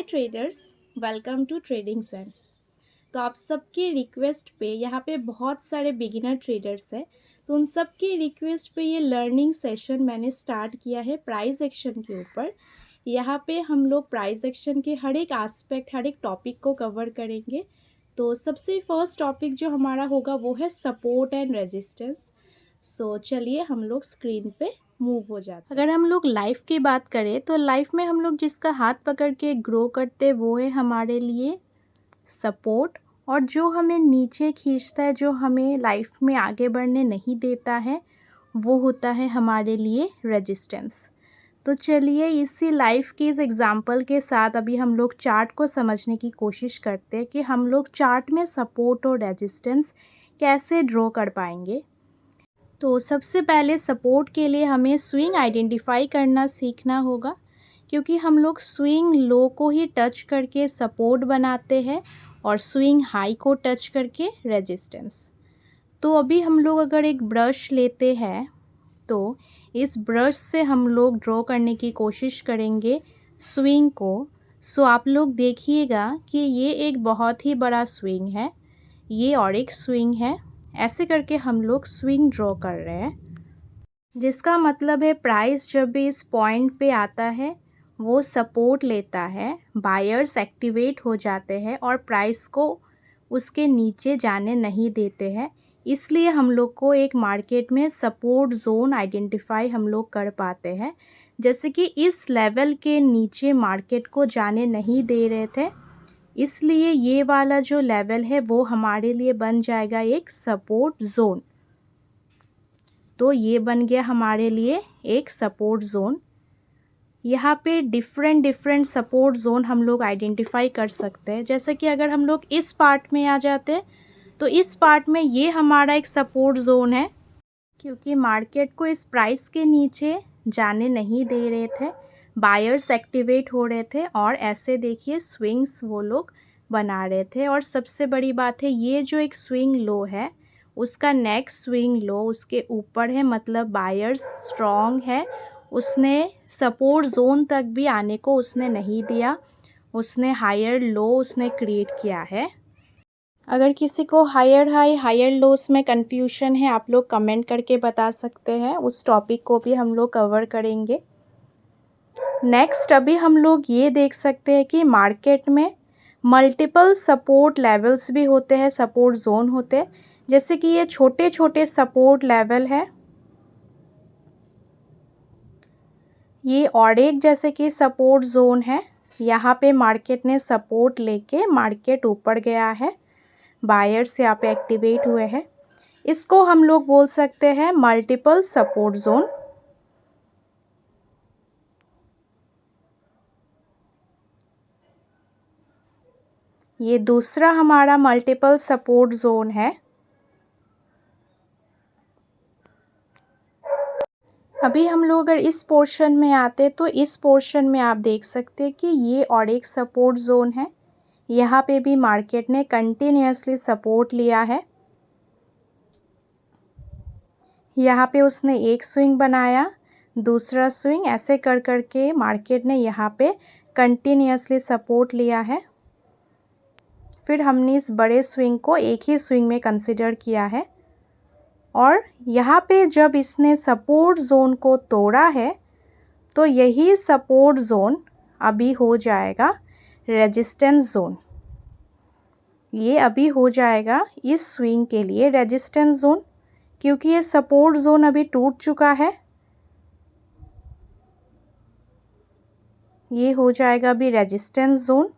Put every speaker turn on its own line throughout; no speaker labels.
Traders, welcome to trading सन। तो आप सबकी रिक्वेस्ट पे यहाँ पे बहुत सारे बिगिनर ट्रेडर्स हैं, तो उन सब की रिक्वेस्ट पे ये लर्निंग सेशन मैंने स्टार्ट किया है प्राइस एक्शन के ऊपर। यहाँ पे हम लोग प्राइस एक्शन के हर एक एस्पेक्ट, हर एक टॉपिक को कवर करेंगे। तो सबसे फर्स्ट टॉपिक जो हमारा होगा वो है सपोर्ट एंड रेजिस्टेंस। सो चलिए हम लोग स्क्रीन पे मूव हो जाते हैं। अगर हम लोग लाइफ की बात करें तो लाइफ में हम लोग जिसका हाथ पकड़ के ग्रो करते वो है हमारे लिए सपोर्ट, और जो हमें नीचे खींचता है, जो हमें लाइफ में आगे बढ़ने नहीं देता है, वो होता है हमारे लिए रेजिस्टेंस। तो चलिए इसी लाइफ की इस एग्ज़ाम्पल के साथ अभी हम लोग चार्ट को समझने की कोशिश करते हैं कि हम लोग चार्ट में सपोर्ट और रेजिस्टेंस कैसे ड्रॉ कर पाएंगे। तो सबसे पहले सपोर्ट के लिए हमें स्विंग आइडेंटिफाई करना सीखना होगा, क्योंकि हम लोग स्विंग लो को ही टच करके सपोर्ट बनाते हैं और स्विंग हाई को टच करके रेजिस्टेंस। तो अभी हम लोग अगर एक ब्रश लेते हैं तो इस ब्रश से हम लोग ड्रॉ करने की कोशिश करेंगे स्विंग को। सो आप लोग देखिएगा कि ये एक बहुत ही बड़ा स्विंग है, ये और एक स्विंग है। ऐसे करके हम लोग स्विंग ड्रॉ कर रहे हैं, जिसका मतलब है प्राइस जब भी इस पॉइंट पे आता है वो सपोर्ट लेता है, बायर्स एक्टिवेट हो जाते हैं और प्राइस को उसके नीचे जाने नहीं देते हैं। इसलिए हम लोग को एक मार्केट में सपोर्ट जोन आइडेंटिफाई हम लोग कर पाते हैं। जैसे कि इस लेवल के नीचे मार्केट को जाने नहीं दे रहे थे, इसलिए ये वाला जो लेवल है वो हमारे लिए बन जाएगा एक सपोर्ट ज़ोन। तो ये बन गया हमारे लिए एक सपोर्ट ज़ोन। यहाँ पे डिफरेंट सपोर्ट ज़ोन हम लोग आइडेंटिफाई कर सकते हैं। जैसे कि अगर हम लोग इस पार्ट में आ जाते हैं तो इस पार्ट में ये हमारा एक सपोर्ट ज़ोन है, क्योंकि मार्केट को इस प्राइस के नीचे जाने नहीं दे रहे थे, बायर्स एक्टिवेट हो रहे थे और ऐसे देखिए स्विंग्स वो लोग बना रहे थे। और सबसे बड़ी बात है, ये जो एक स्विंग लो है उसका नेक्स्ट स्विंग लो उसके ऊपर है, मतलब बायर्स स्ट्रॉन्ग है, उसने सपोर्ट जोन तक भी आने को उसने नहीं दिया, उसने हायर लो उसने क्रिएट किया है। अगर किसी को हायर हाई हायर लोस में कन्फ्यूजन है, आप लोग कमेंट करके बता सकते हैं, उस टॉपिक को भी हम लोग कवर करेंगे। नेक्स्ट अभी हम लोग ये देख सकते हैं कि मार्केट में मल्टीपल सपोर्ट लेवल्स भी होते हैं, सपोर्ट जोन होते हैं। जैसे कि ये छोटे छोटे सपोर्ट लेवल है, ये और एक जैसे कि सपोर्ट जोन है। यहाँ पे मार्केट ने सपोर्ट लेके मार्केट ऊपर गया है, बायर्स यहाँ पे एक्टिवेट हुए हैं, इसको हम लोग बोल सकते हैं मल्टीपल सपोर्ट जोन। ये दूसरा हमारा मल्टीपल सपोर्ट जोन है। अभी हम लोग अगर इस पोर्शन में आते तो इस पोर्शन में आप देख सकते हैं कि ये और एक सपोर्ट जोन है। यहाँ पे भी मार्केट ने कंटिन्यूसली सपोर्ट लिया है, यहाँ पे उसने एक स्विंग बनाया, दूसरा स्विंग, ऐसे कर कर के मार्केट ने यहाँ पे कंटिन्यूसली सपोर्ट लिया है। फिर हमने इस बड़े स्विंग को एक ही स्विंग में कंसिडर किया है, और यहाँ पे जब इसने सपोर्ट जोन को तोड़ा है तो यही सपोर्ट जोन अभी हो जाएगा रेजिस्टेंस जोन। ये अभी हो जाएगा इस स्विंग के लिए रेजिस्टेंस जोन, क्योंकि ये सपोर्ट जोन अभी टूट चुका है। ये हो जाएगा अभी रेजिस्टेंस जोन,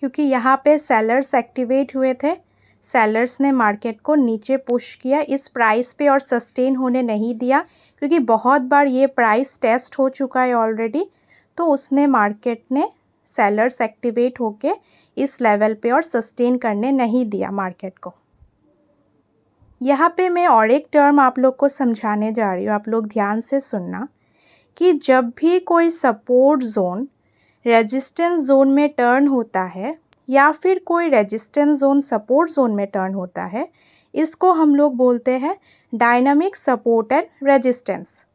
क्योंकि यहाँ पे सेलर्स एक्टिवेट हुए थे, सेलर्स ने मार्केट को नीचे पुश किया इस प्राइस पे और सस्टेन होने नहीं दिया, क्योंकि बहुत बार ये प्राइस टेस्ट हो चुका है ऑलरेडी। तो उसने मार्केट ने सेलर्स एक्टिवेट होके इस लेवल पे और सस्टेन करने नहीं दिया मार्केट को। यहाँ पे मैं और एक टर्म आप लोग को समझाने जा रही हूँ, आप लोग ध्यान से सुनना, कि जब भी कोई सपोर्ट जोन रेजिस्टेंस जोन में टर्न होता है या फिर कोई रेजिस्टेंस जोन सपोर्ट जोन में टर्न होता है, इसको हम लोग बोलते हैं डायनामिक सपोर्ट एंड रेजिस्टेंस।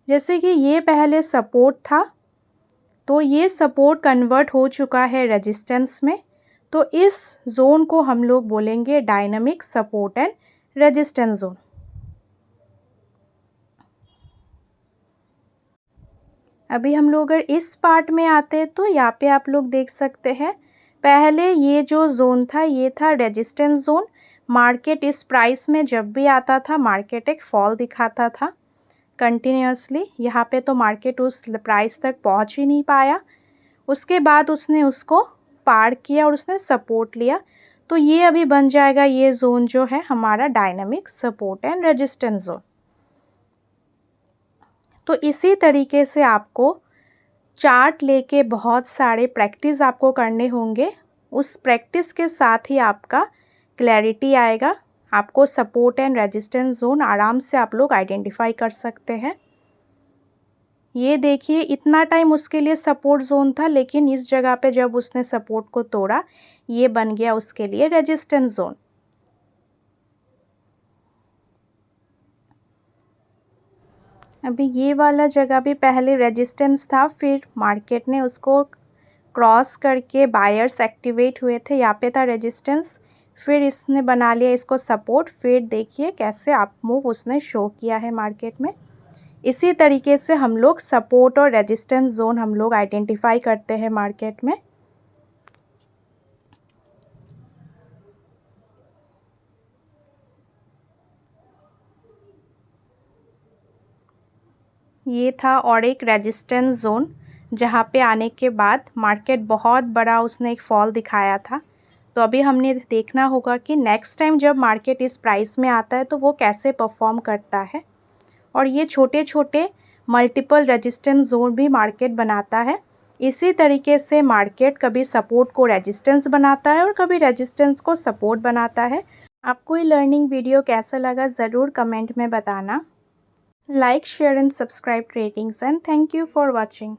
जैसे कि ये पहले सपोर्ट था, तो ये सपोर्ट कन्वर्ट हो चुका है रेजिस्टेंस में, तो इस जोन को हम लोग बोलेंगे dynamic support and resistance zone. अभी हम लोग अगर इस पार्ट में आते हैं तो यहाँ पे आप लोग देख सकते हैं, पहले ये जो जोन था ये था रेजिस्टेंस जोन। मार्केट इस प्राइस में जब भी आता था मार्केट एक फॉल दिखाता था कंटिन्यूसली। यहाँ पे तो मार्केट उस प्राइस तक पहुँच ही नहीं पाया, उसके बाद उसने उसको पार किया और उसने सपोर्ट लिया, तो ये अभी बन जाएगा ये जोन जो है हमारा dynamic support and resistance zone. तो इसी तरीके से आपको चार्ट लेके बहुत सारे प्रैक्टिस आपको करने होंगे, उस प्रैक्टिस के साथ ही आपका क्लैरिटी आएगा, आपको सपोर्ट एंड रेजिस्टेंस जोन आराम से आप लोग आइडेंटिफाई कर सकते हैं। ये देखिए इतना टाइम उसके लिए सपोर्ट जोन था, लेकिन इस जगह पे जब उसने सपोर्ट को तोड़ा ये बन गया उसके लिए रेजिस्टेंस जोन। अभी ये वाला जगह भी पहले रेजिस्टेंस था, फिर मार्केट ने उसको क्रॉस करके बायर्स एक्टिवेट हुए थे, यहाँ पे था रेजिस्टेंस, फिर इसने बना लिया इसको सपोर्ट, फिर देखिए कैसे अप मूव उसने शो किया है मार्केट में। इसी तरीके से हम लोग सपोर्ट और रेजिस्टेंस जोन हम लोग आइडेंटिफाई करते हैं मार्केट में। ये था और एक रेजिस्टेंस जोन, जहाँ पे आने के बाद मार्केट बहुत बड़ा उसने एक फॉल दिखाया था। तो अभी हमने देखना होगा कि नेक्स्ट टाइम जब मार्केट इस प्राइस में आता है तो वो कैसे परफॉर्म करता है। और ये छोटे छोटे मल्टीपल रेजिस्टेंस जोन भी मार्केट बनाता है। इसी तरीके से मार्केट कभी सपोर्ट को रेजिस्टेंस बनाता है और कभी रेजिस्टेंस को सपोर्ट बनाता है। आपको ये लर्निंग वीडियो कैसा लगा ज़रूर कमेंट में बताना। Like, share and subscribe Trading Zen. Thank you for watching.